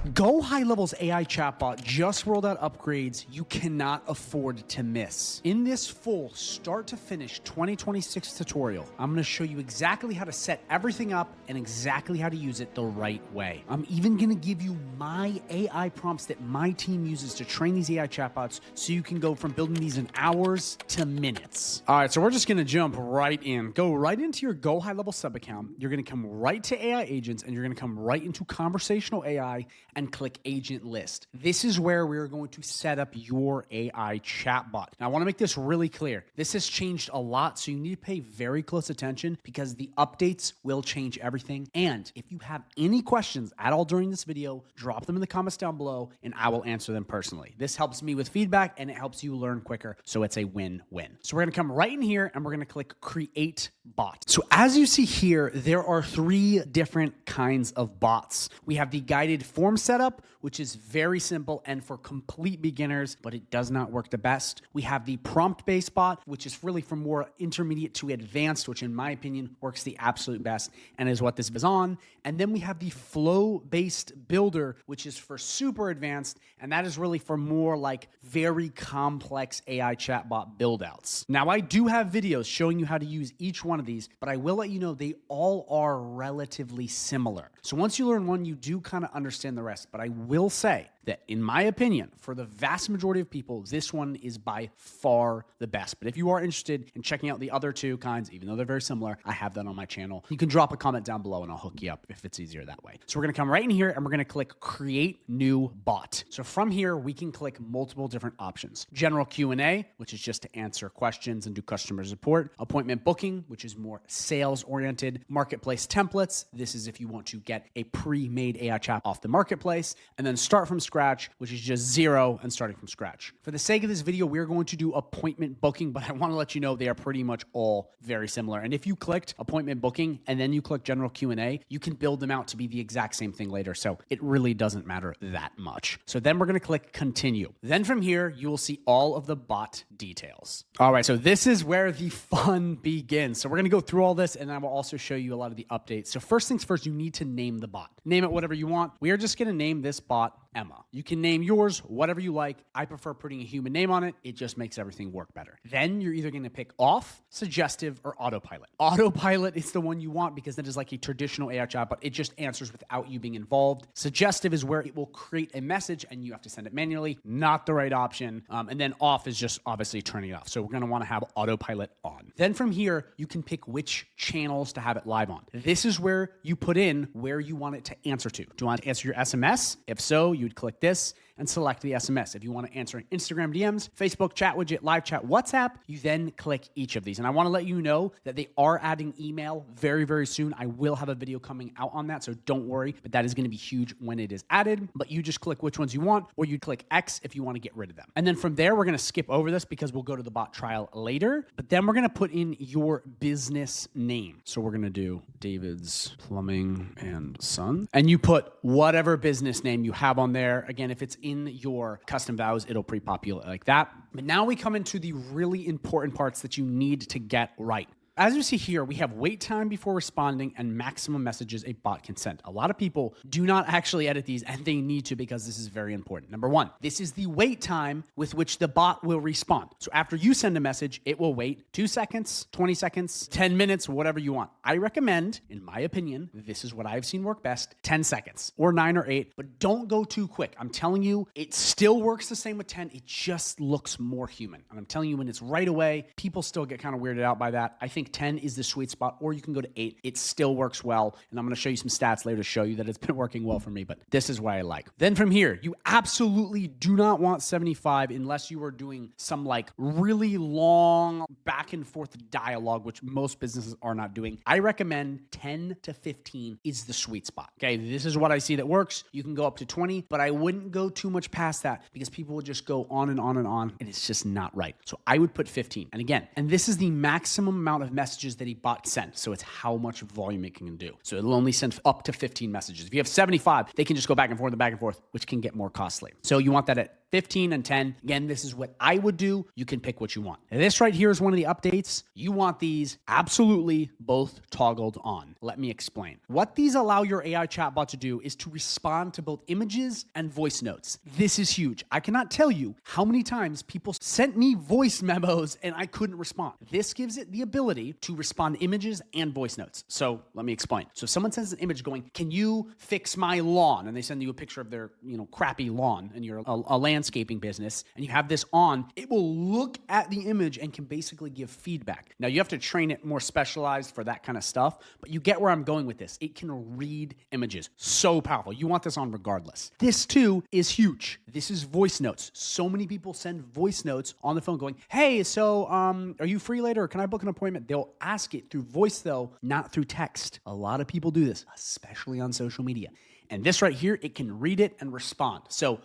GoHighLevel's AI chatbot just rolled out upgrades you cannot afford to miss. In this full start to finish 2026 tutorial, I'm going to show you exactly how to set everything up and exactly how to use it the right way. I'm even going to give you my AI prompts that my team uses to train these AI chatbots so you can go from building these in hours to minutes. All right, so we're just going to jump right in. Go right into your GoHighLevel sub account. You're going to come right to AI agents and you're going to come right into conversational AI and click agent list. This is where we're going to set up your AI chatbot. Now, I want to make this really clear. This has changed a lot, so you need to pay very close attention because the updates will change everything. And if you have any questions at all during this video, drop them in the comments down below and I will answer them personally. This helps me with feedback and it helps you learn quicker, so it's a win-win. So we're going to come right in here and we're going to click create bot. So as you see here, there are 3 different kinds of bots. We have the guided form setup, which is very simple and for complete beginners, but it does not work the best. We have the prompt-based bot, which is really from more intermediate to advanced, which in my opinion works the absolute best and is what this is on. And then we have the flow-based builder, which is for super advanced, and that is really for more like very complex AI chatbot build-outs. Now, I do have videos showing you how to use each one of these, but I will let you know they all are relatively similar. So once you learn one, you do kind of understand the rest, but I will say that in my opinion, for the vast majority of people, this one is by far the best. But if you are interested in checking out the other 2 kinds, even though they're very similar, I have that on my channel. You can drop a comment down below and I'll hook you up if it's easier that way. So we're gonna come right in here and we're gonna click create new bot. So from here, we can click multiple different options. General Q&A, which is just to answer questions and do customer support. Appointment booking, which is more sales oriented. Marketplace templates. This is if you want to get a pre-made AI chat off the marketplace. And then start from scratch, which is just 0 and starting from scratch. For the sake of this video, we're going to do appointment booking, but I want to let you know they are pretty much all very similar. And if you clicked appointment booking and then you click general Q&A, you can build them out to be the exact same thing later. So it really doesn't matter that much. So then we're going to click continue. Then from here, you will see all of the bot details. All right, so this is where the fun begins. So we're going to go through all this and I will also show you a lot of the updates. So first things first, you need to name the bot. Name it whatever you want. We are just going to name this bot Emma. You can name yours whatever you like. I prefer putting a human name on it. It just makes everything work better. Then you're either going to pick off, suggestive, or autopilot. Autopilot is the one you want because that is like a traditional AI chat, but it just answers without you being involved. Suggestive is where it will create a message and you have to send it manually. Not the right option. And then off is just obviously turning it off. So we're going to want to have autopilot on. Then from here, you can pick which channels to have it live on. This is where you put in where you want it to answer to. Do you want to answer your SMS? If so, you'd click this and select the SMS. If you want to answer in Instagram DMs, Facebook chat widget, live chat, WhatsApp, you then click each of these. And I want to let you know that they are adding email very, very soon. I will have a video coming out on that, so don't worry, but that is going to be huge when it is added. But you just click which ones you want, or you click X if you want to get rid of them. And then from there, we're going to skip over this because we'll go to the bot trial later, but then we're going to put in your business name. So we're going to do David's Plumbing and Son, and you put whatever business name you have on there. Again, if it's in your custom values, it'll pre-populate like that. But now we come into the really important parts that you need to get right. As you see here, we have wait time before responding and maximum messages a bot can send. A lot of people do not actually edit these and they need to because this is very important. Number 1, this is the wait time with which the bot will respond. So after you send a message, it will wait 2 seconds, 20 seconds, 10 minutes, whatever you want. I recommend, in my opinion, this is what I've seen work best, 10 seconds or 9 or 8, but don't go too quick. I'm telling you, it still works the same with 10. It just looks more human. And I'm telling you, when it's right away, people still get kind of weirded out by that. I think 10 is the sweet spot, or you can go to 8. It still works well. And I'm going to show you some stats later to show you that it's been working well for me, but this is what I like. Then from here, you absolutely do not want 75 unless you are doing some like really long back and forth dialogue, which most businesses are not doing. I recommend 10 to 15 is the sweet spot. Okay. This is what I see that works. You can go up to 20, but I wouldn't go too much past that because people will just go on and on and on, and it's just not right. So I would put 15. And again, and this is the maximum amount of messages that a bot sent. So it's how much volume it can do. So it'll only send up to 15 messages. If you have 75, they can just go back and forth, which can get more costly. So you want that at 15 and 10. Again, this is what I would do. You can pick what you want. And this right here is one of the updates. You want these absolutely both toggled on. Let me explain. What these allow your AI chatbot to do is to respond to both images and voice notes. This is huge. I cannot tell you how many times people sent me voice memos and I couldn't respond. This gives it the ability to respond to images and voice notes. So let me explain. So if someone sends an image going, can you fix my lawn? And they send you a picture of their, crappy lawn and you're a landscaping business and you have this on, it will look at the image and can basically give feedback. Now you have to train it more specialized for that kind of stuff, but you get where I'm going with this. It can read images. So powerful. You want this on regardless. This too is huge. This is voice notes. So many people send voice notes on the phone going, hey, so are you free later? Or can I book an appointment? They'll ask it through voice though, not through text. A lot of people do this, especially on social media. And this right here, it can read it and respond. So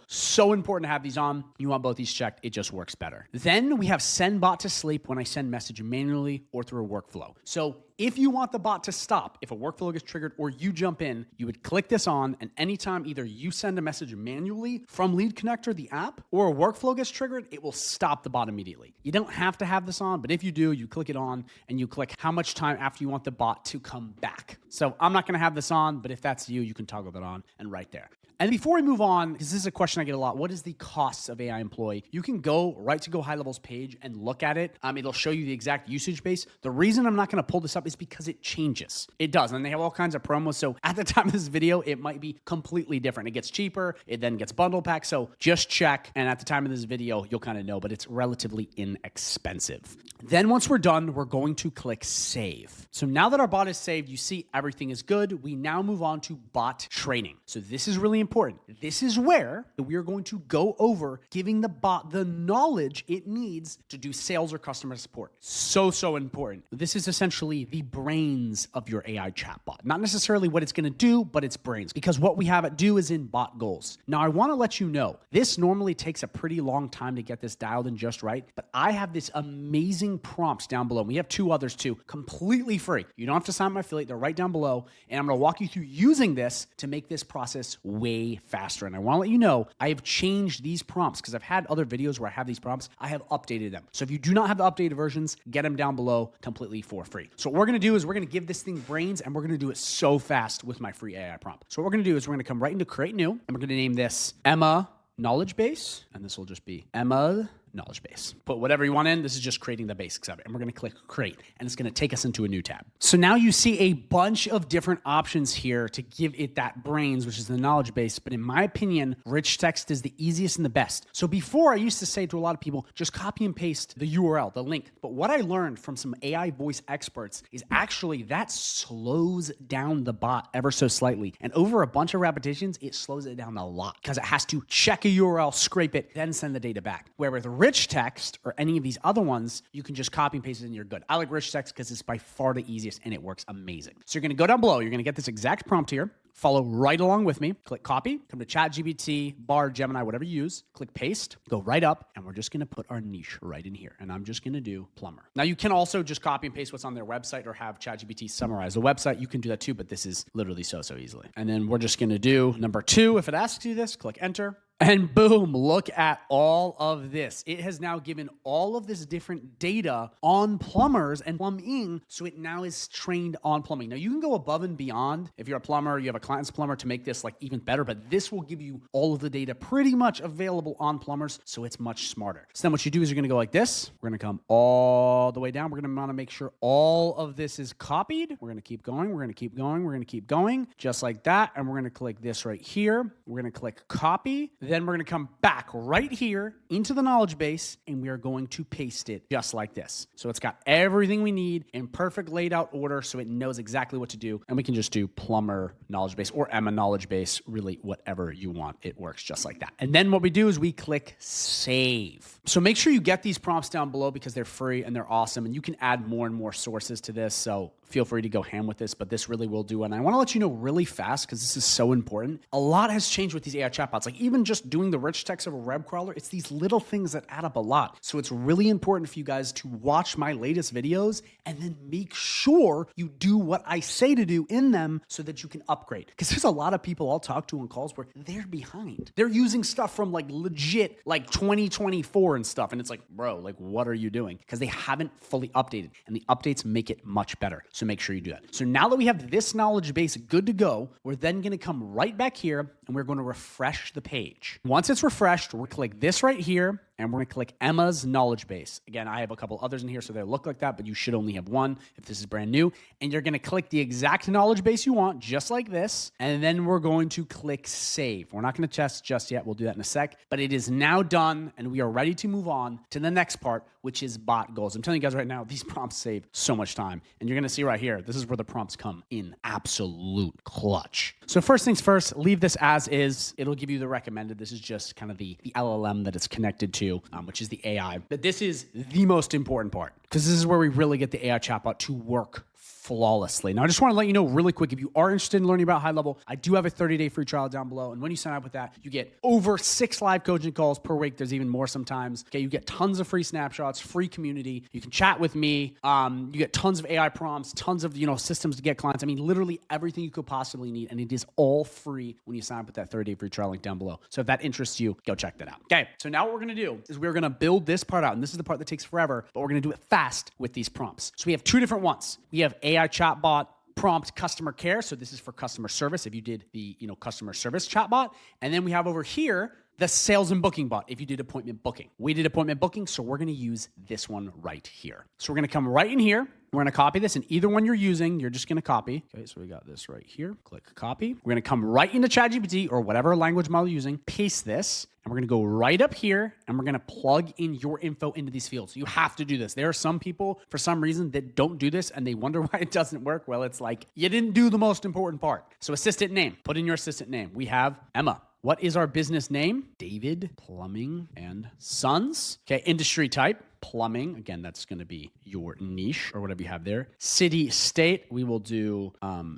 important to have these on. You want both these checked. It just works better. Then we have send bot to sleep when I send message manually or through a workflow. So if you want the bot to stop, if a workflow gets triggered or you jump in, you would click this on, and anytime either you send a message manually from Lead Connector, the app, or a workflow gets triggered, it will stop the bot immediately. You don't have to have this on, but if you do, you click it on and you click how much time after you want the bot to come back. So I'm not gonna have this on, but if that's you, you can toggle that on and right there. And before we move on, because this is a question I get a lot, what is the cost of AI Employee? You can go right to GoHighLevel's page and look at it. It'll show you the exact usage base. The reason I'm not going to pull this up is because it changes. It does, and they have all kinds of promos. So at the time of this video, it might be completely different. It gets cheaper. It then gets bundle pack. So just check, and at the time of this video, you'll kind of know, but it's relatively inexpensive. Then once we're done, we're going to click save. So now that our bot is saved, you see everything is good. We now move on to bot training. So this is really important. This is where we are going to go over giving the bot the knowledge it needs to do sales or customer support. So important. This is essentially the brains of your AI chatbot. Not necessarily what it's going to do, but its brains. Because what we have it do is in bot goals. Now, I want to let you know, this normally takes a pretty long time to get this dialed in just right, but I have this amazing prompts down below. We have two others too, completely free. You don't have to sign up my affiliate. They're right down below. And I'm going to walk you through using this to make this process way faster. And I want to let you know, I have changed these prompts because I've had other videos where I have these prompts. I have updated them. So if you do not have the updated versions, get them down below completely for free. So what we're going to do is we're going to give this thing brains, and we're going to do it so fast with my free AI prompt. So what we're going to do is we're going to come right into create new, and we're going to name this Emma Knowledge Base, and this will just be Emma Knowledge Base. Put whatever you want in. This is just creating the basics of it. And we're going to click create, and it's going to take us into a new tab. So now you see a bunch of different options here to give it that brains, which is the knowledge base. But in my opinion, rich text is the easiest and the best. So before, I used to say to a lot of people, just copy and paste the URL, the link. But what I learned from some AI voice experts is actually that slows down the bot ever so slightly. And over a bunch of repetitions, it slows it down a lot because it has to check a URL, scrape it, then send the data back. Where with rich text or any of these other ones, you can just copy and paste it and you're good. I like rich text because it's by far the easiest and it works amazing. So you're going to go down below. You're going to get this exact prompt here. Follow right along with me. Click copy, come to ChatGPT, Bard, Gemini, whatever you use. Click paste, go right up, and we're just going to put our niche right in here. And I'm just going to do plumber. Now you can also just copy and paste what's on their website or have ChatGPT summarize the website. You can do that too, but this is literally so easily. And then we're just going to do number 2. If it asks you this, click enter. And boom, look at all of this. It has now given all of this different data on plumbers and plumbing, so it now is trained on plumbing. Now, you can go above and beyond. If you're a plumber, you have a client's plumber to make this like even better, but this will give you all of the data pretty much available on plumbers, so it's much smarter. So then what you do is you're going to go like this. We're going to come all the way down. We're going to want to make sure all of this is copied. We're going to keep going. We're going to keep going. We're going to keep going just like that. And we're going to click this right here. We're going to click copy. Then we're going to come back right here into the knowledge base, and we are going to paste it just like this. So it's got everything we need in perfect laid out order, so it knows exactly what to do. And we can just do plumber knowledge base or Emma knowledge base, really whatever you want. It works just like that. And then what we do is we click save. So make sure you get these prompts down below because they're free and they're awesome. And you can add more and more sources to this. So feel free to go ham with this, but this really will do. And I want to let you know really fast, because this is so important. A lot has changed with these AI chatbots. Like even just just doing the rich text of a web crawler. It's these little things that add up a lot. So it's really important for you guys to watch my latest videos and then make sure you do what I say to do in them so that you can upgrade. Because there's a lot of people I'll talk to on calls where they're behind. They're using stuff from like legit like 2024 and stuff. And it's like, bro, like what are you doing? Because they haven't fully updated, and the updates make it much better. So make sure you do that. So now that we have this knowledge base good to go, we're then going to come right back here and we're going to refresh the page. Once it's refreshed, we'll click this right here and we're going to click Emma's knowledge base. Again, I have a couple others in here, so they look like that, but you should only have one if this is brand new. And you're going to click the exact knowledge base you want, just like this. And then we're going to click save. We're not going to test just yet. We'll do that in a sec, but it is now done and we are ready to move on to the next part, which is bot goals. I'm telling you guys right now, these prompts save so much time. And you're going to see right here, this is where the prompts come in absolute clutch. So first things first, leave this as is. It'll give you the recommended. This is just kind of the LLM that it's connected to, which is the AI. But this is the most important part because this is where we really get the AI chatbot to work flawlessly. Now, I just want to let you know really quick, if you are interested in learning about high level, I do have a 30-day free trial down below. And when you sign up with that, you get over 6 live coaching calls per week. There's even more sometimes. Okay, you get tons of free snapshots, free community. You can chat with me. You get tons of AI prompts, tons of systems to get clients. I mean, literally everything you could possibly need. And it is all free when you sign up with that 30-day free trial link down below. So if that interests you, go check that out. Okay, so now what we're going to do is we're going to build this part out. And this is the part that takes forever, but we're going to do it fast with these prompts. So we have 2 different ones. We have AI chatbot prompt customer care. So this is for customer service. If you did the customer service chatbot, and then we have over here the sales and booking bot. If you did appointment booking, we did appointment booking. So we're going to use this one right here. So we're going to come right in here. We're going to copy this, and either one you're using, you're just going to copy. Okay, so we got this right here. Click copy. We're going to come right into ChatGPT or whatever language model you're using, paste this, and we're going to go right up here, and we're going to plug in your info into these fields. You have to do this. There are some people, for some reason, that don't do this, and they wonder why it doesn't work. Well, it's like you didn't do the most important part. So assistant name, put in your assistant name. We have Emma. What is our business name? David Plumbing and Sons. Okay, industry type, plumbing. Again, that's going to be your niche or whatever you have there. City, state, we will do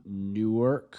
Newark,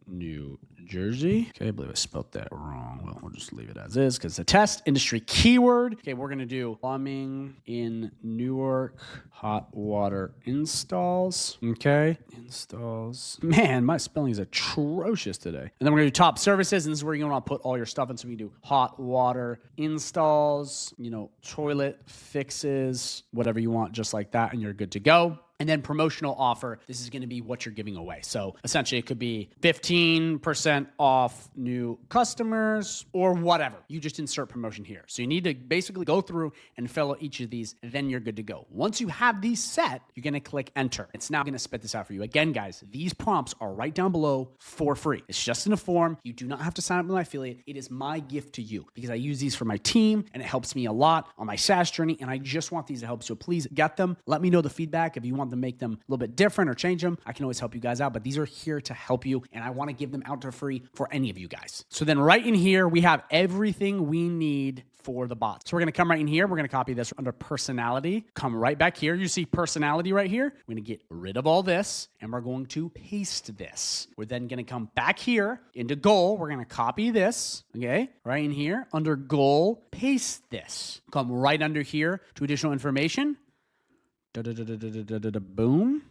New Jersey. Okay, I believe I spelled that wrong. Well, we'll just leave it as is because it's a test. Industry keyword. Okay, we're going to do plumbing in Newark, hot water installs. Okay, installs. Man, my spelling is atrocious today. And then we're going to do top services, and this is where you're going to want to put all your stuff in. So we do hot water installs, toilet fixes, whatever you want, just like that, and you're good to go. And then promotional offer, this is going to be what you're giving away. So essentially it could be 15% off new customers or whatever. You just insert promotion here. So you need to basically go through and fill out each of these, then you're good to go. Once you have these set, you're going to click enter. It's now going to spit this out for you. Again, guys, these prompts are right down below for free. It's just in a form. You do not have to sign up with my affiliate. It is my gift to you because I use these for my team and it helps me a lot on my SaaS journey. And I just want these to help. So please get them. Let me know the feedback. If you want to make them a little bit different or change them, I can always help you guys out, but these are here to help you. And I want to give them out for free for any of you guys. So then right in here, we have everything we need for the bots. So we're going to come right in here. We're going to copy this under personality, come right back here. You see personality right here. We're going to get rid of all this and we're going to paste this. We're then going to come back here into goal. We're going to copy this. Okay. Right in here under goal, paste this. Come right under here to additional information. Boom.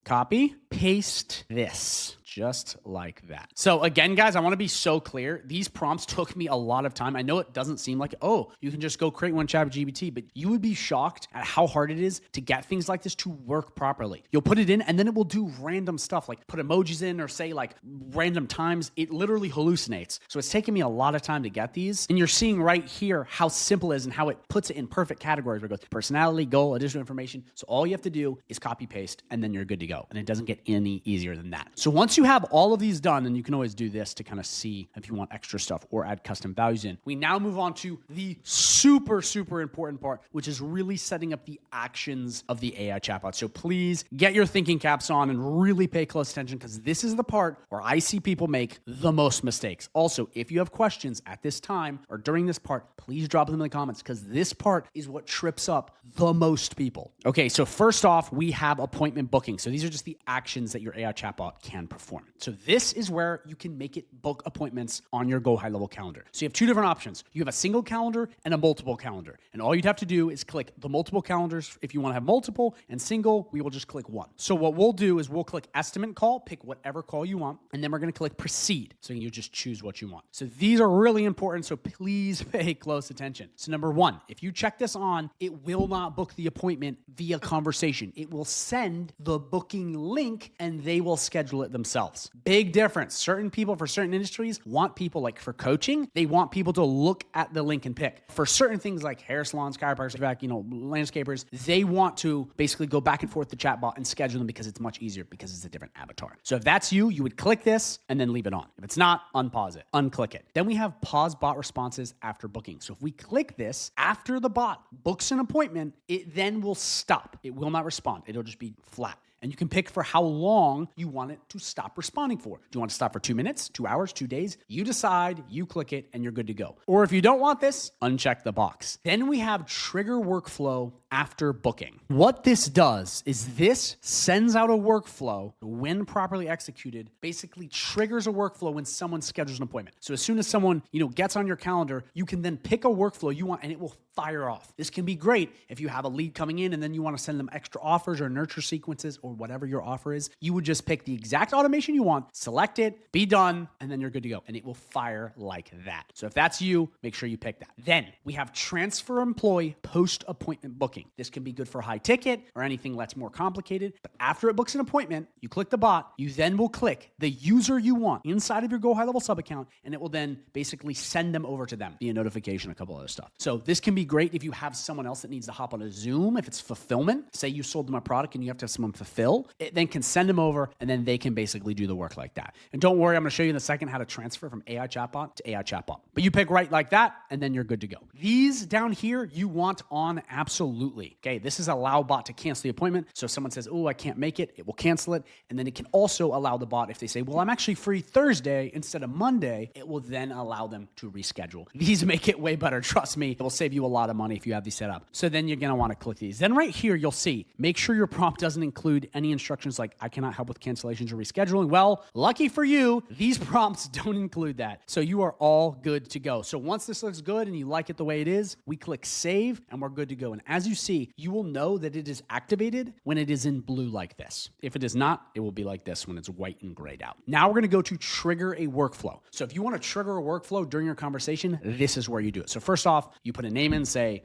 Copy, paste this, just like that. So again, guys, I want to be so clear. These prompts took me a lot of time. I know it doesn't seem like, oh, you can just go create one ChatGPT, but you would be shocked at how hard it is to get things like this to work properly. You'll put it in and then it will do random stuff like put emojis in or say like random times. It literally hallucinates. So it's taken me a lot of time to get these. And you're seeing right here how simple it is and how it puts it in perfect categories where it goes personality, goal, additional information. So all you have to do is copy paste and then you're good to go. And it doesn't get any easier than that. So once you have all of these done, and you can always do this to kind of see if you want extra stuff or add custom values in, we now move on to the super, super important part, which is really setting up the actions of the AI chatbot. So please get your thinking caps on and really pay close attention, because this is the part where I see people make the most mistakes. Also, if you have questions at this time or during this part, please drop them in the comments, because this part is what trips up the most people. Okay, so first off, we have appointment booking. So these are just the actions that your AI chatbot can perform. So this is where you can make it book appointments on your GoHighLevel calendar. So you have two different options. You have a single calendar and a multiple calendar. And all you'd have to do is click the multiple calendars if you want to have multiple, and single, we will just click one. So what we'll do is we'll click estimate call, pick whatever call you want, and then we're going to click proceed. So you just choose what you want. So these are really important, so please pay close attention. So number one, if you check this on, it will not book the appointment via conversation. It will send the booking link and they will schedule it themselves. Big difference. Certain people for certain industries want people, like for coaching, they want people to look at the link and pick. For certain things like hair salons, chiropractors, landscapers, they want to basically go back and forth the chatbot and schedule them because it's much easier, because it's a different avatar. So if that's you, you would click this and then leave it on. If it's not, unpause it, unclick it. Then we have pause bot responses after booking. So if we click this after the bot books an appointment, it then will stop. It will not respond. It'll just be flat. And you can pick for how long you want it to stop responding for. Do you want to stop for 2 minutes, 2 hours, 2 days? You decide, you click it, and you're good to go. Or if you don't want this, uncheck the box. Then we have trigger workflow after booking. What this does is this sends out a workflow when properly executed, basically triggers a workflow when someone schedules an appointment. So as soon as someone, gets on your calendar, you can then pick a workflow you want and it will fire off. This can be great if you have a lead coming in and then you want to send them extra offers or nurture sequences or whatever your offer is. You would just pick the exact automation you want, select it, be done, and then you're good to go. And it will fire like that. So if that's you, make sure you pick that. Then we have transfer employee post-appointment booking. This can be good for high ticket or anything that's more complicated. But after it books an appointment, you click the bot, you then will click the user you want inside of your GoHighLevel sub account, and it will then basically send them over to them via notification, a couple other stuff. So this can be great if you have someone else that needs to hop on a Zoom, if it's fulfillment. Say you sold them a product and you have to have someone fulfill, it then can send them over and then they can basically do the work like that. And don't worry, I'm going to show you in a second how to transfer from AI chatbot to AI chatbot. But you pick right like that and then you're good to go. These down here you want on absolutely. Okay, this is allow bot to cancel the appointment. So if someone says, oh, I can't make it, it will cancel it. And then it can also allow the bot, if they say, well, I'm actually free Thursday instead of Monday, it will then allow them to reschedule. These make it way better. Trust me, it will save you a lot of money if you have these set up. So then you're going to want to click these. Then right here, you'll see, make sure your prompt doesn't include any instructions like I cannot help with cancellations or rescheduling. Well, lucky for you, these prompts don't include that. So you are all good to go. So once this looks good and you like it the way it is, we click save and we're good to go. And as you see, you will know that it is activated when it is in blue like this. If it is not, it will be like this when it's white and grayed out. Now we're going to go to trigger a workflow. So if you want to trigger a workflow during your conversation, this is where you do it. So first off, you put a name in, say,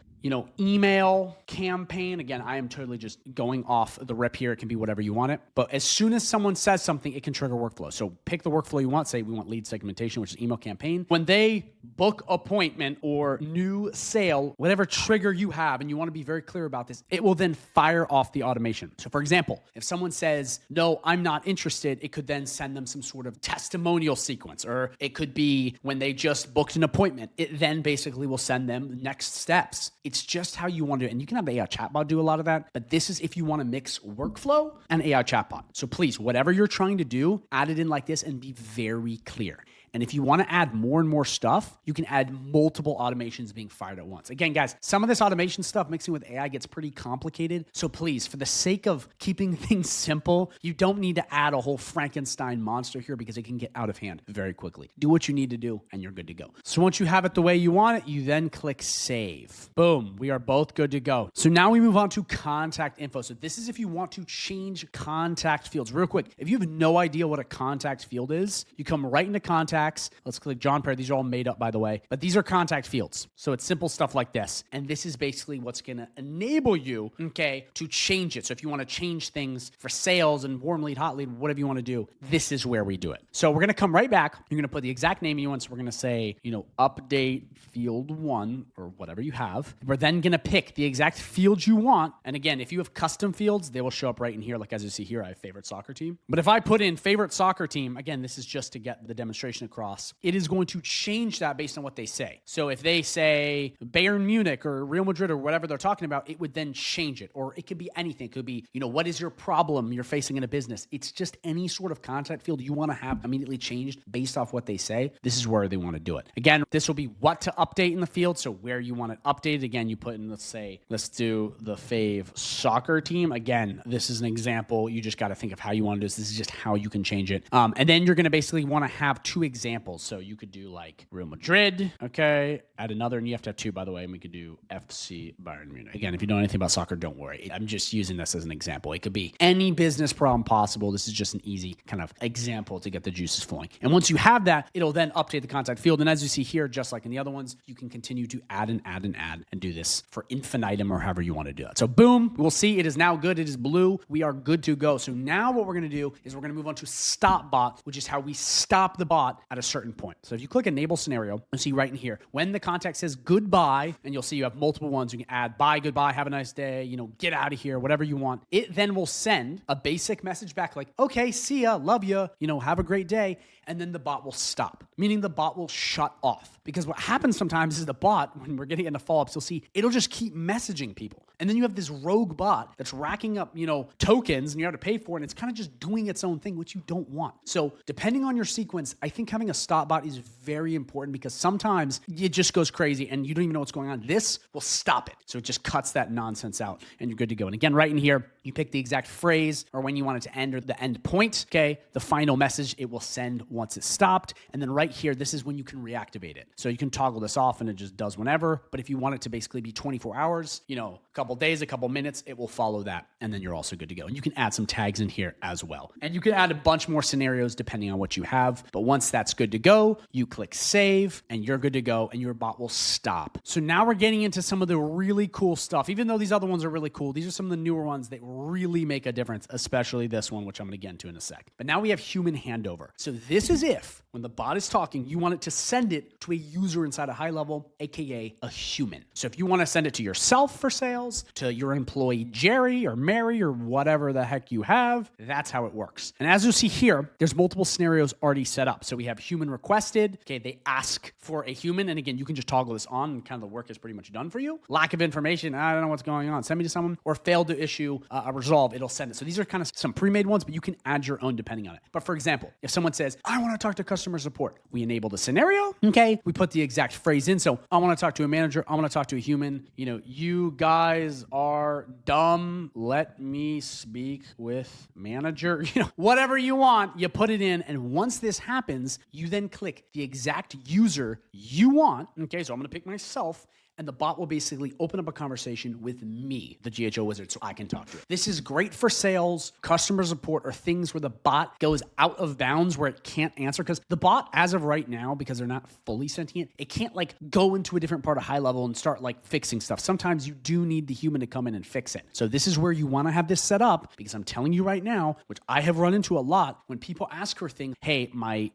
email campaign. Again, I am totally just going off the rip here. It can be whatever you want it. But as soon as someone says something, it can trigger workflow. So pick the workflow you want. Say we want lead segmentation, which is email campaign. When they book appointment or new sale, whatever trigger you have, and you want to be very clear about this, it will then fire off the automation. So for example, if someone says, no, I'm not interested, it could then send them some sort of testimonial sequence, or it could be when they just booked an appointment, it then basically will send them next steps. It's just how you want to do it. And you can have the AI chatbot do a lot of that, but this is if you want to mix workflow and AI chatbot. So please, whatever you're trying to do, add it in like this and be very clear. And if you want to add more and more stuff, you can add multiple automations being fired at once. Again, guys, some of this automation stuff mixing with AI gets pretty complicated. So please, for the sake of keeping things simple, you don't need to add a whole Frankenstein monster here because it can get out of hand very quickly. Do what you need to do and you're good to go. So once you have it the way you want it, you then click save. Boom, we are both good to go. So now we move on to contact info. So this is if you want to change contact fields. Real quick, if you have no idea what a contact field is, you come right into contact. Let's click John Perry. These are all made up, by the way, but these are contact fields. So it's simple stuff like this. And this is basically what's going to enable you, to change it. So if you want to change things for sales and warm lead, hot lead, whatever you want to do, this is where we do it. So we're going to come right back. You're going to put the exact name you want. So we're going to say, update field 1 or whatever you have. We're then going to pick the exact field you want. And again, if you have custom fields, they will show up right in here. Like as you see here, I have favorite soccer team. But if I put in favorite soccer team, again, this is just to get the demonstration across, it is going to change that based on what they say. So if they say Bayern Munich or Real Madrid or whatever they're talking about, it would then change it. Or it could be anything. It could be, what is your problem you're facing in a business? It's just any sort of content field you want to have immediately changed based off what they say. This is where they want to do it. Again, this will be what to update in the field. So where you want it updated. Again, you put in, let's do the fave soccer team. Again, this is an example. You just got to think of how you want to do this. This is just how you can change it. And then you're going to basically want to have two examples. So you could do like Real Madrid, okay, add another, and you have to have two, by the way, and we could do FC Bayern Munich. Again, if you know anything about soccer, don't worry. I'm just using this as an example. It could be any business problem possible. This is just an easy kind of example to get the juices flowing. And once you have that, it'll then update the contact field. And as you see here, just like in the other ones, you can continue to add and add and add and do this for infinitum or however you want to do it. So boom, we'll see it is now good. It is blue. We are good to go. So now what we're going to do is we're going to move on to stop bot, which is how we stop the bot at a certain point. So if you click enable scenario, you'll see right in here, when the contact says goodbye, and you'll see you have multiple ones, you can add bye, goodbye, have a nice day, get out of here, whatever you want. It then will send a basic message back like, okay, see ya, love ya, have a great day. And then the bot will stop, meaning the bot will shut off. Because what happens sometimes is the bot, when we're getting into follow-ups, you'll see it'll just keep messaging people. And then you have this rogue bot that's racking up, tokens, and you have to pay for it. And it's kind of just doing its own thing, which you don't want. So depending on your sequence, I think having a stop bot is very important because sometimes it just goes crazy and you don't even know what's going on. This will stop it. So it just cuts that nonsense out and you're good to go. And again, right in here, you pick the exact phrase or when you want it to end or the end point, okay? The final message it will send once it's stopped. And then right here, this is when you can reactivate it. So you can toggle this off and it just does whenever. But if you want it to basically be 24 hours, a couple days, a couple minutes, it will follow that. And then you're also good to go. And you can add some tags in here as well. And you can add a bunch more scenarios depending on what you have. But once that's good to go, you click save and you're good to go and your bot will stop. So now we're getting into some of the really cool stuff. Even though these other ones are really cool, these are some of the newer ones that really make a difference, especially this one, which I'm going to get into in a sec. But now we have human handover. So this is if when the bot is talking, you want it to send it to a user inside a high level, aka a human. So if you want to send it to yourself for sales, to your employee Jerry or Mary or whatever the heck you have, that's how it works. And as you see here, there's multiple scenarios already set up. So we have human requested. Okay, they ask for a human. And again, you can just toggle this on and kind of the work is pretty much done for you. Lack of information, I don't know what's going on. Send me to someone or fail to issue a resolve, it'll send it. So these are kind of some pre-made ones, but you can add your own depending on it. But for example, if someone says, I want to talk to customer support, we enable the scenario. Okay, we put the exact phrase in. So I want to talk to a manager. I want to talk to a human. You guys are dumb. Let me speak with manager. Whatever you want, you put it in. And once this happens, you then click the exact user you want. Okay, so I'm going to pick myself. And the bot will basically open up a conversation with me, the GHO wizard, so I can talk to it. This is great for sales, customer support, or things where the bot goes out of bounds where it can't answer. Because the bot, as of right now, because they're not fully sentient, it can't go into a different part of high level and start fixing stuff. Sometimes you do need the human to come in and fix it. So this is where you want to have this set up because I'm telling you right now, which I have run into a lot, when people ask for things, hey, my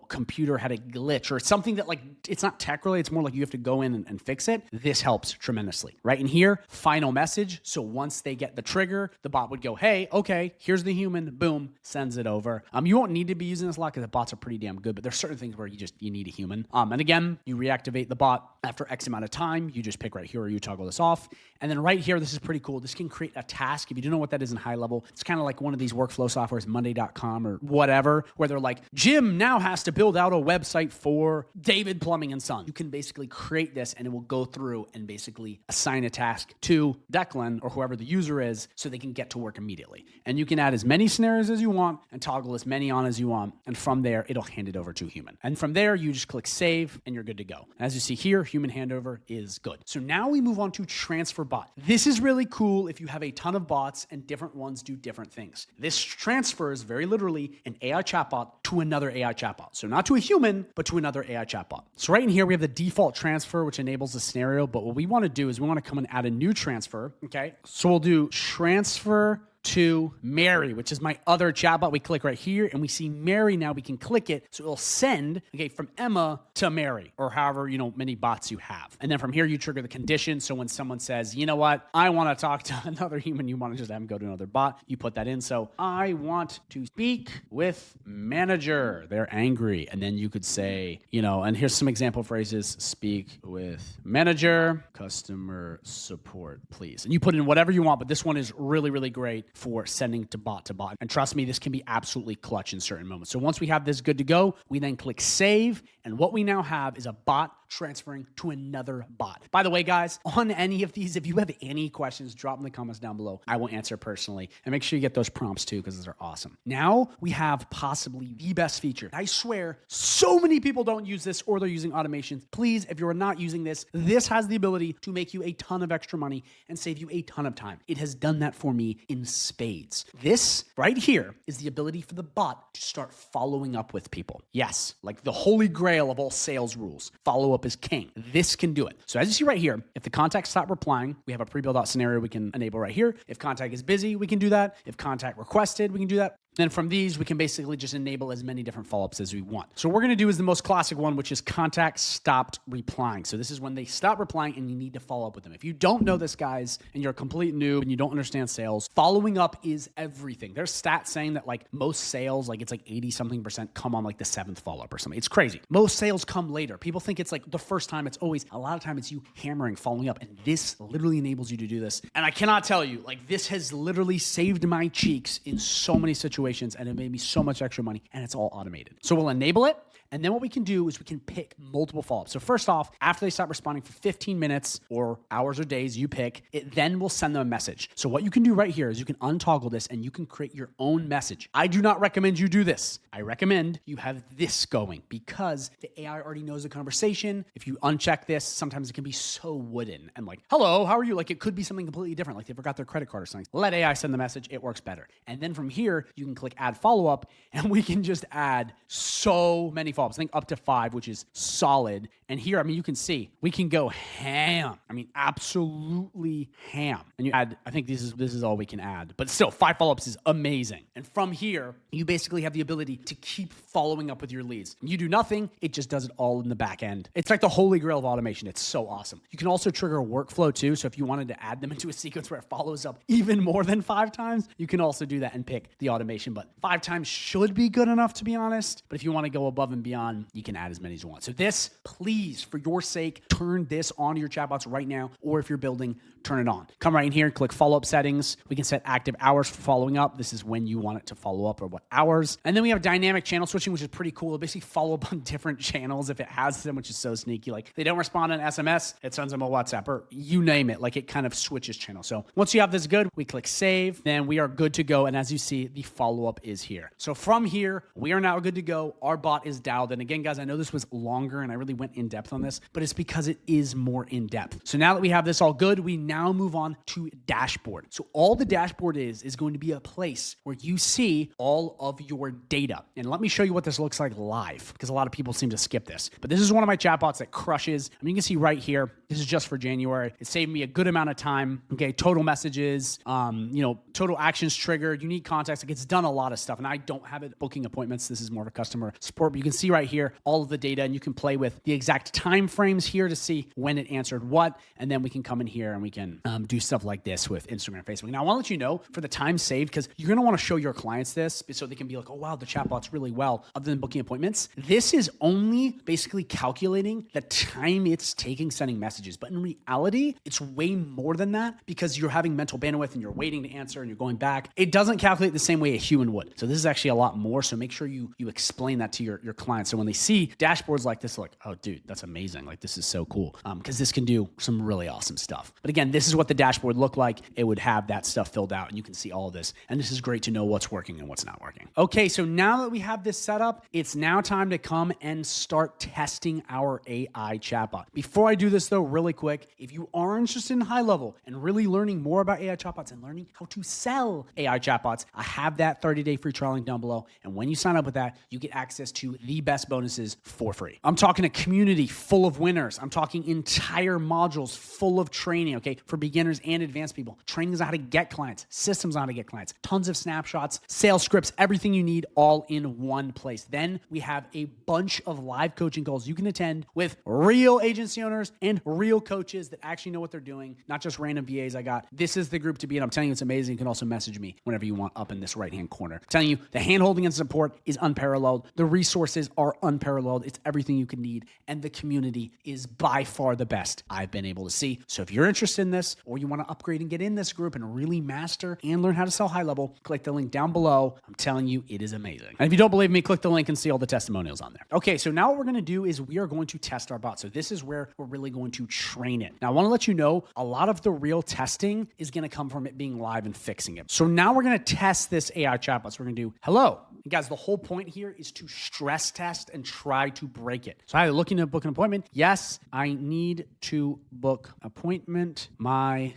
computer had a glitch or something that it's not tech related, it's more like you have to go in and fix it. This helps tremendously. Right in here, final message. So once they get the trigger, the bot would go, hey, okay, here's the human, boom, sends it over. You won't need to be using this a lot because the bots are pretty damn good, but there's certain things where you need a human. And again, you reactivate the bot after X amount of time. You just pick right here or you toggle this off. And then right here, this is pretty cool. This can create a task. If you don't know what that is in high level, it's kind of like one of these workflow softwares, Monday.com or whatever, where they're like, Jim now has to build out a website for David Plumbing and Son. You can basically create this and it will go through and basically assign a task to Declan or whoever the user is so they can get to work immediately. And you can add as many scenarios as you want and toggle as many on as you want. And from there, it'll hand it over to a human. And from there, you just click save and you're good to go. As you see here, human handover is good. So now we move on to transfer bot. This is really cool if you have a ton of bots and different ones do different things. This transfers very literally an AI chatbot to another AI chatbot. So not to a human, but to another AI chatbot. So right in here, we have the default transfer, which enables the scenario. But what we want to do is we want to come and add a new transfer. Okay. So we'll do transfer to Mary, which is my other chatbot. We click right here and we see Mary now. We can click it. So it'll send, okay, from Emma to Mary or however, many bots you have. And then from here, you trigger the condition. So when someone says, you know what, I want to talk to another human, you want to just have them go to another bot, you put that in. So I want to speak with manager. They're angry. And then you could say, and here's some example phrases: speak with manager, customer support, please. And you put in whatever you want, but this one is really, really great for sending to bot. And trust me, this can be absolutely clutch in certain moments. So once we have this good to go, we then click save. And what we now have is a bot transferring to another bot. By the way, guys, on any of these, if you have any questions, drop in the comments down below. I will answer personally. And make sure you get those prompts too, because those are awesome. Now we have possibly the best feature. I swear, so many people don't use this or they're using automations. Please, if you're not using this, this has the ability to make you a ton of extra money and save you a ton of time. It has done that for me in spades. This right here is the ability for the bot to start following up with people. Yes, like the holy grail of all sales rules. Follow up is king. This can do it. So as you see right here, if the contact stopped replying, we have a pre-built out scenario we can enable right here. If contact is busy, we can do that. If contact requested, we can do that. Then from these, we can basically just enable as many different follow-ups as we want. So what we're going to do is the most classic one, which is contact stopped replying. So this is when they stop replying and you need to follow up with them. If you don't know this, guys, and you're a complete noob and you don't understand sales, following up is everything. There's stats saying that like most sales, like it's like 80-something% come on like the 7th follow-up or something. It's crazy. Most sales come later. People think it's like the first time. It's always, a lot of time it's you hammering, following up. And this literally enables you to do this. And I cannot tell you, like this has literally saved my cheeks in so many situations. And it made me so much extra money, and it's all automated. So we'll enable it. And then what we can do is we can pick multiple follow-ups. So first off, after they stop responding for 15 minutes or hours or days, you pick, it then will send them a message. So what you can do right here is you can untoggle this and you can create your own message. I do not recommend you do this. I recommend you have this going because the AI already knows the conversation. If you uncheck this, sometimes it can be so wooden and like, hello, how are you? Like it could be something completely different. Like they forgot their credit card or something. Let AI send the message. It works better. And then from here, you can click add follow-up and we can just add so many follow-ups. I think up to 5, which is solid. And here, I mean, you can see we can go ham. I mean, absolutely ham. And you add, I think this is all we can add, but still 5 follow-ups is amazing. And from here, you basically have the ability to keep following up with your leads. You do nothing. It just does it all in the back end. It's like the holy grail of automation. It's so awesome. You can also trigger a workflow too. So if you wanted to add them into a sequence where it follows up even more than 5 times, you can also do that and pick the automation, but 5 times should be good enough to be honest. But if you want to go above and beyond, you can add as many as you want. So this, please, for your sake, turn this on to your chatbots right now, or if you're building, turn it on. Come right in here and click follow-up settings. We can set active hours for following up. This is when you want it to follow up or what hours. And then we have dynamic channel switching, which is pretty cool. It'll basically follow up on different channels if it has them, which is so sneaky. Like they don't respond on SMS, it sends them a WhatsApp or you name it. Like it kind of switches channels. So once you have this good, we click save, then we are good to go. And as you see, the follow-up is here. So from here, we are now good to go. Our bot is dialed. And again, guys, I know this was longer and I really went in depth on this, but it's because it is more in depth. So now that we have this all good, we now move on to dashboard. So all the dashboard is going to be a place where you see all of your data. And let me show you what this looks like live, because a lot of people seem to skip this. But this is one of my chatbots that crushes. I mean, you can see right here, this is just for January. It saved me a good amount of time. Okay, total messages, total actions triggered, unique contacts. Like it's done a lot of stuff. And I don't have it booking appointments. This is more of a customer support. But you can see right here all of the data, and you can play with the exact time frames here to see when it answered what. And then we can come in here and we can do stuff like this with Instagram and Facebook. Now, I want to let you know for the time saved, because you're going to want to show your clients this so they can be like, oh, wow, the chatbot's really well, other than booking appointments. This is only basically calculating the time it's taking sending messages. But in reality, it's way more than that because you're having mental bandwidth and you're waiting to answer and you're going back. It doesn't calculate the same way a human would. So this is actually a lot more. So make sure you explain that to your clients. So when they see dashboards like this, like, oh, dude, that's amazing. Like, this is so cool. Because this can do some really awesome stuff. But again, this is what the dashboard looked like. It would have that stuff filled out and you can see all of this. And this is great to know what's working and what's not working. Okay, so now that we have this set up, it's now time to come and start testing our AI chatbot. Before I do this though, really quick, if you are interested in high level and really learning more about AI chatbots and learning how to sell AI chatbots, I have that 30-day free trial link down below. And when you sign up with that, you get access to the best bonuses for free. I'm talking a community full of winners. I'm talking entire modules full of training, okay, for beginners and advanced people. Trainings on how to get clients, systems on how to get clients, tons of snapshots, sales scripts, everything you need all in one place. Then we have a bunch of live coaching calls you can attend with real agency owners and real coaches that actually know what they're doing, not just random VAs I got. This is the group to be in. I'm telling you, it's amazing. You can also message me whenever you want up in this right-hand corner. I'm telling you, the handholding and support is unparalleled. The resources are unparalleled. It's everything you can need. And the community is by far the best I've been able to see. So if you're interested in this, or you want to upgrade and get in this group and really master and learn how to sell high level, click the link down below. I'm telling you, it is amazing. And if you don't believe me, click the link and see all the testimonials on there. Okay, so now what we're going to do is we are going to test our bot. So this is where we're really going to train it. Now I want to let you know, a lot of the real testing is going to come from it being live and fixing it. So now we're going to test this AI chatbot. So we're going to do hello. And guys, the whole point here is to stress test and try to break it. So hi, looking to book an appointment. Yes, I need to book appointment. My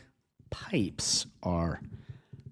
pipes are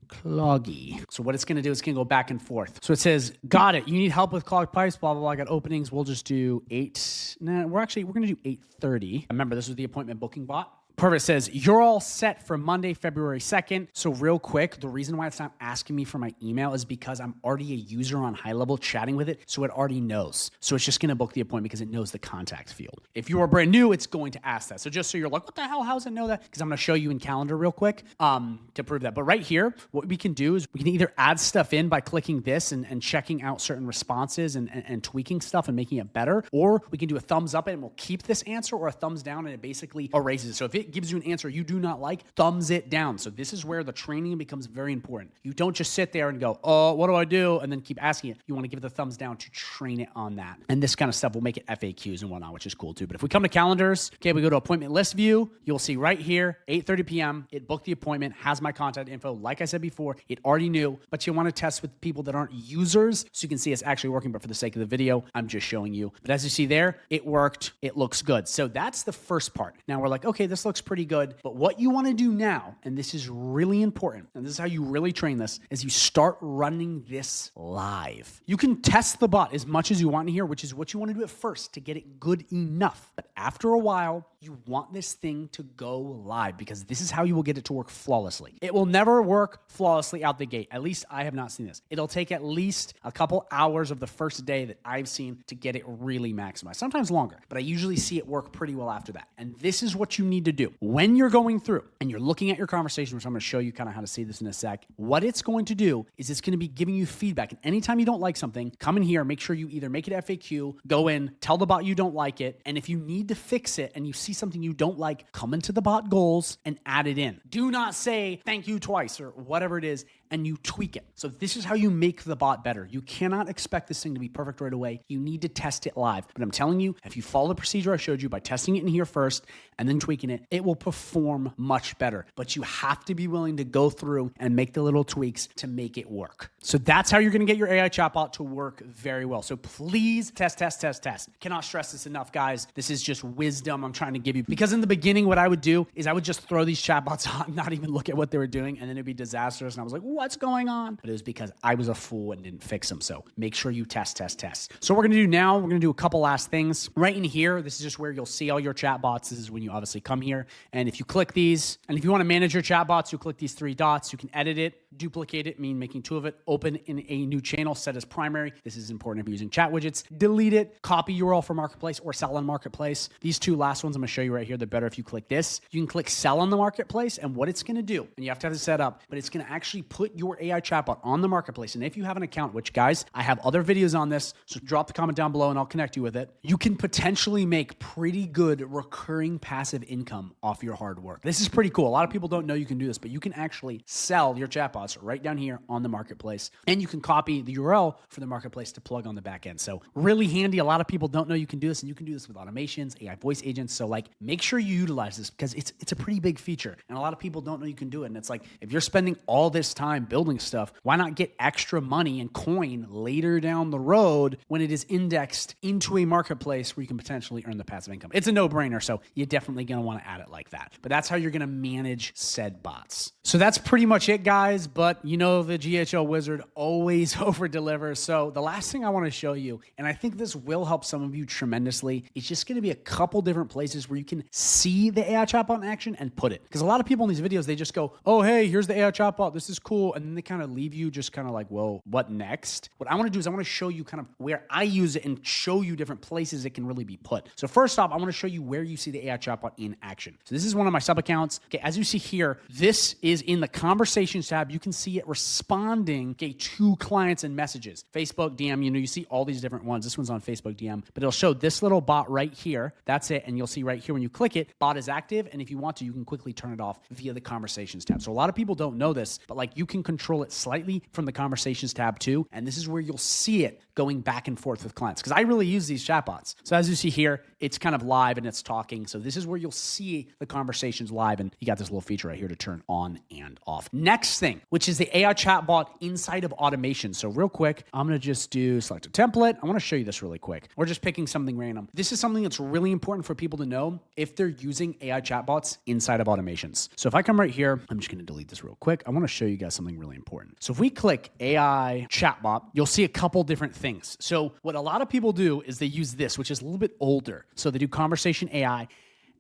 cloggy. So what it's going to do is it's going to go back and forth. So it says, got it. You need help with clogged pipes, blah, blah, blah. I got openings. We'll just do 8. Nah, we're going to do 8:30. Remember, this was the appointment booking bot. Perfect. It says, you're all set for Monday, February 2nd. So real quick, the reason why it's not asking me for my email is because I'm already a user on high level chatting with it. So it already knows. So it's just going to book the appointment because it knows the contact field. If you are brand new, it's going to ask that. So just so you're like, what the hell? How does it know that? Because I'm going to show you in calendar real quick to prove that. But right here, what we can do is we can either add stuff in by clicking this and checking out certain responses and tweaking stuff and making it better. Or we can do a thumbs up and we'll keep this answer, or a thumbs down and it basically erases it. So if it gives you an answer you do not like, thumbs it down. So this is where the training becomes very important. You don't just sit there and go, oh, what do I do? And then keep asking it. You want to give it the thumbs down to train it on that. And this kind of stuff will make it FAQs and whatnot, which is cool too. But if we come to calendars, okay, we go to appointment list view, you'll see right here, 8:30 p.m., it booked the appointment, has my contact info. Like I said before, it already knew, but you want to test with people that aren't users so you can see it's actually working. But for the sake of the video, I'm just showing you. But as you see there, it worked. It looks good. So that's the first part. Now we're like, okay, this looks pretty good. But what you want to do now, and this is really important, and this is how you really train this, is you start running this live. You can test the bot as much as you want in here, which is what you want to do at first to get it good enough. But after a while, you want this thing to go live because this is how you will get it to work flawlessly. It will never work flawlessly out the gate. At least I have not seen this. It'll take at least a couple hours of the first day that I've seen to get it really maximized. Sometimes longer, but I usually see it work pretty well after that. And this is what you need to do. When you're going through and you're looking at your conversation, which I'm going to show you kind of how to see this in a sec, what it's going to do is it's going to be giving you feedback. And anytime you don't like something, come in here, make sure you either make it FAQ, go in, tell the bot you don't like it. And if you need to fix it and you see something you don't like, come into the bot goals and add it in. Do not say thank you twice or whatever it is, and you tweak it. So this is how you make the bot better. You cannot expect this thing to be perfect right away. You need to test it live. But I'm telling you, if you follow the procedure I showed you by testing it in here first and then tweaking it, it will perform much better. But you have to be willing to go through and make the little tweaks to make it work. So that's how you're going to get your AI chatbot to work very well. So please test, test, test, test. Cannot stress this enough, guys. This is just wisdom I'm trying to give you. Because in the beginning, what I would do is I would just throw these chatbots on, not even look at what they were doing, and then it'd be disastrous. And I was like, what's going on? But it was because I was a fool and didn't fix them. So make sure you test, test, test. So what we're going to do now, we're going to do a couple last things. Right in here, this is just where you'll see all your chatbots. This is when you obviously come here. And if you click these, and if you want to manage your chatbots, you click these 3 dots. You can edit it, duplicate it, mean making 2 of it, open in a new channel, set as primary. This is important if you're using chat widgets. Delete it, copy URL for Marketplace or sell on Marketplace. These 2 last ones I'm going to show you right here. They're better if you click this. You can click sell on the Marketplace, and what it's going to do, and you have to have it set up, but it's going to actually put your AI chatbot on the Marketplace. And if you have an account, which guys, I have other videos on this, so drop the comment down below and I'll connect you with it. You can potentially make pretty good recurring passive income off your hard work. This is pretty cool. A lot of people don't know you can do this, but you can actually sell your chatbots right down here on the Marketplace, and you can copy the URL for the Marketplace to plug on the back end. So really handy. A lot of people don't know you can do this, and you can do this with automations, AI voice agents. So like, make sure you utilize this because it's a pretty big feature, and a lot of people don't know you can do it. And it's like, if you're spending all this time time building stuff, why not get extra money and coin later down the road when it is indexed into a marketplace where you can potentially earn the passive income? It's a no-brainer, so you're definitely going to want to add it like that. But that's how you're going to manage said bots. So that's pretty much it, guys. But you know the GHL wizard always over-delivers. So the last thing I want to show you, and I think this will help some of you tremendously, it's just going to be a couple different places where you can see the AI chatbot in action and put it. Because a lot of people in these videos, they just go, oh, hey, here's the AI chatbot. This is cool. And then they kind of leave you just kind of like, well, what next? What I want to do is I want to show you kind of where I use it and show you different places it can really be put. So first off, I want to show you where you see the AI chatbot in action. So this is one of my sub accounts. Okay, as you see here, this is in the conversations tab. You can see it responding, okay, to clients and messages. Facebook DM, you see all these different ones. This one's on Facebook DM, but it'll show this little bot right here. That's it. And you'll see right here when you click it, bot is active. And if you want to, you can quickly turn it off via the conversations tab. So a lot of people don't know this, but like you can control it slightly from the conversations tab too. And this is where you'll see it going back and forth with clients. Because I really use these chatbots. So as you see here, it's kind of live and it's talking. So this is where you'll see the conversations live. And you got this little feature right here to turn on and off. Next thing, which is the AI chatbot inside of automation. So real quick, I'm going to just select a template. I want to show you this really quick. We're just picking something random. This is something that's really important for people to know if they're using AI chatbots inside of automations. So if I come right here, I'm just going to delete this real quick. I want to show you guys something really important. So if we click AI chatbot, you'll see a couple different things. So what a lot of people do is they use this, which is a little bit older. So they do conversation AI.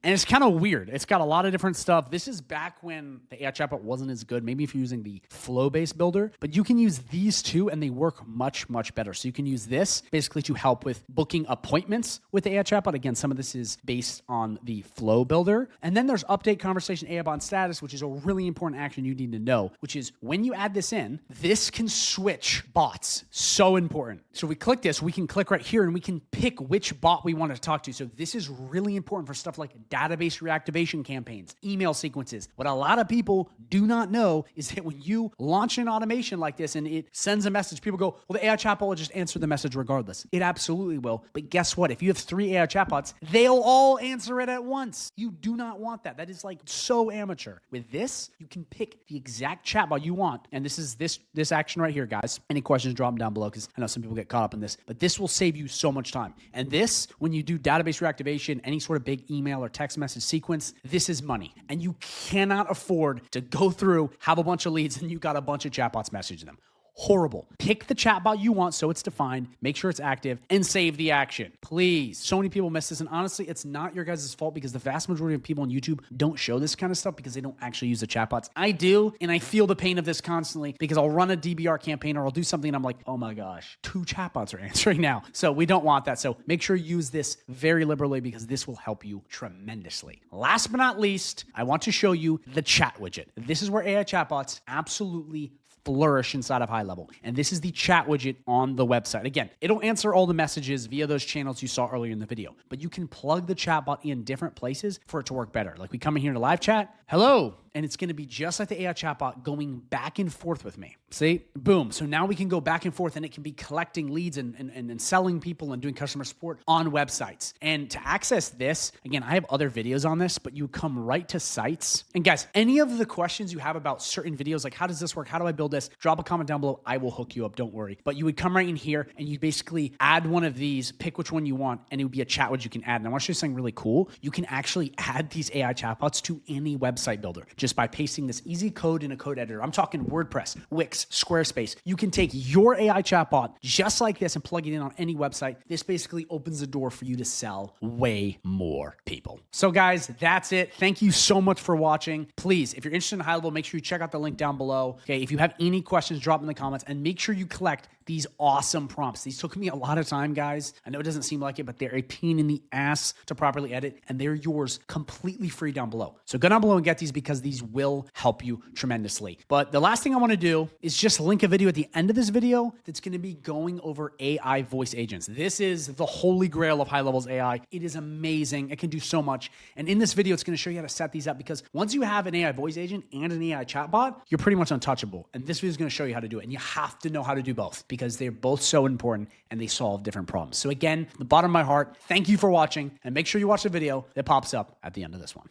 And it's kind of weird. It's got a lot of different stuff. This is back when the AI chatbot wasn't as good. Maybe if you're using the flow-based builder, but you can use these two and they work much, much better. So you can use this basically to help with booking appointments with the AI chatbot. Again, some of this is based on the flow builder. And then there's update conversation AI bot status, which is a really important action you need to know, which is when you add this in, this can switch bots. So important. So we click this, we can click right here and we can pick which bot we want to talk to. So this is really important for stuff like database reactivation campaigns, email sequences. What a lot of people do not know is that when you launch an automation like this and it sends a message, people go, well, the AI chatbot will just answer the message regardless. It absolutely will. But guess what? If you have 3 AI chatbots, they'll all answer it at once. You do not want that. That is like so amateur. With this, you can pick the exact chatbot you want. And this is this action right here, guys. Any questions, drop them down below because I know some people get caught up in this, but this will save you so much time. And this, when you do database reactivation, any sort of big email or text message sequence, this is money. And you cannot afford to go through, have a bunch of leads, and you got a bunch of chatbots message them. Horrible. Pick the chatbot you want so it's defined, make sure it's active, and save the action. Please. So many people miss this, and honestly, it's not your guys' fault because the vast majority of people on YouTube don't show this kind of stuff because they don't actually use the chatbots. I do, and I feel the pain of this constantly because I'll run a DBR campaign or I'll do something and I'm like, oh my gosh, 2 chatbots are answering now. So we don't want that. So make sure you use this very liberally because this will help you tremendously. Last but not least, I want to show you the chat widget. This is where AI chatbots absolutely flourish inside of HighLevel. And this is the chat widget on the website. Again, it'll answer all the messages via those channels you saw earlier in the video, but you can plug the chatbot in different places for it to work better. Like we come in here to live chat, hello, and it's going to be just like the AI chatbot going back and forth with me. See? Boom. So now we can go back and forth and it can be collecting leads and selling people and doing customer support on websites. And to access this, again, I have other videos on this, but you come right to sites. And guys, any of the questions you have about certain videos, like how does this work? How do I build this? Drop a comment down below. I will hook you up. Don't worry. But you would come right in here and you basically add one of these, pick which one you want, and it would be a chat widget you can add. And I want to show you something really cool. You can actually add these AI chatbots to any website builder just by pasting this easy code in a code editor. I'm talking WordPress, Wix, Squarespace. You can take your AI chatbot just like this and plug it in on any website. This basically opens the door for you to sell way more people. So guys, that's it. Thank you so much for watching. Please, if you're interested in HighLevel, make sure you check out the link down below. Okay, if you have any questions, drop them in the comments and make sure you collect these awesome prompts. These took me a lot of time, guys. I know it doesn't seem like it, but they're a pain in the ass to properly edit, and they're yours completely free down below. So go down below and get these because these will help you tremendously. But the last thing I want to do is just link a video at the end of this video that's going to be going over AI voice agents. This is the holy grail of HighLevel's AI. It is amazing. It can do so much. And in this video, it's going to show you how to set these up because once you have an AI voice agent and an AI chatbot, you're pretty much untouchable. And this video is going to show you how to do it. And you have to know how to do both because they're both so important and they solve different problems. So again, the bottom of my heart, thank you for watching and make sure you watch the video that pops up at the end of this one.